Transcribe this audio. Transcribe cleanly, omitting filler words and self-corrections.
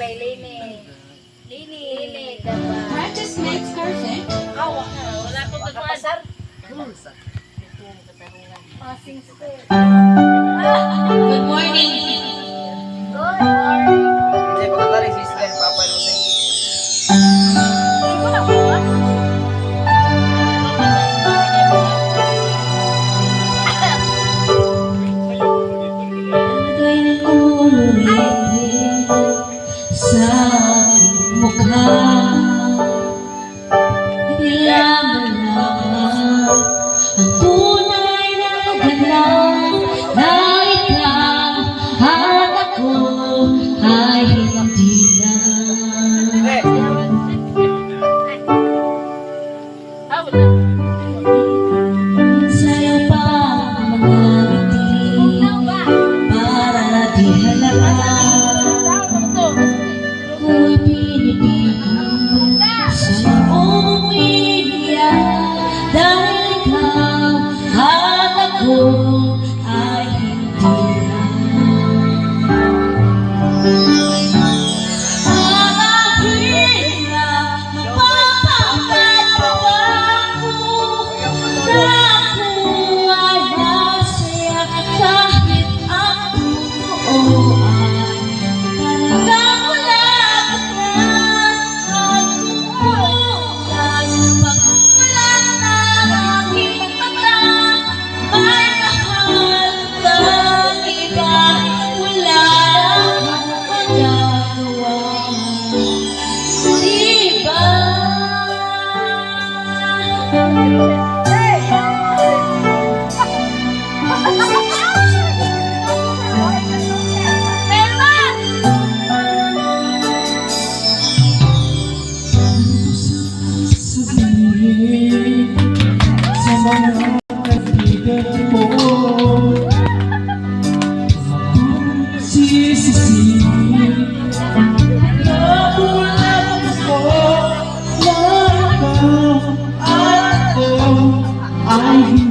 kay Lini. Lini, dapat. Practice makes perfect. Wala ko magpasar. Passing square. Good morning. Good morning. Hindi, pagkatarik si Sven, papalutin. Wala ko ba? Nagay ng umulit sa aking mukha. Hindi lamang ang tunay na galaw na ikaw at ako ay hindi na. Sa'yo pa ang mga ngiti para di halata ako'y pinipigil sa'yo umiiyak dahil ikaw at ako ay hindi na. Ang hirap magpapagpapako na ako ay masaya kahit ang totoo ay talagang wala ka na. At kumulat pagkulat ng aking mata, may mahal kang iba, wala akong magagawa. Diba? Sabihin sa mga kaibigan ko, sisisihin na ulat ko na ikaw at ako ay hindi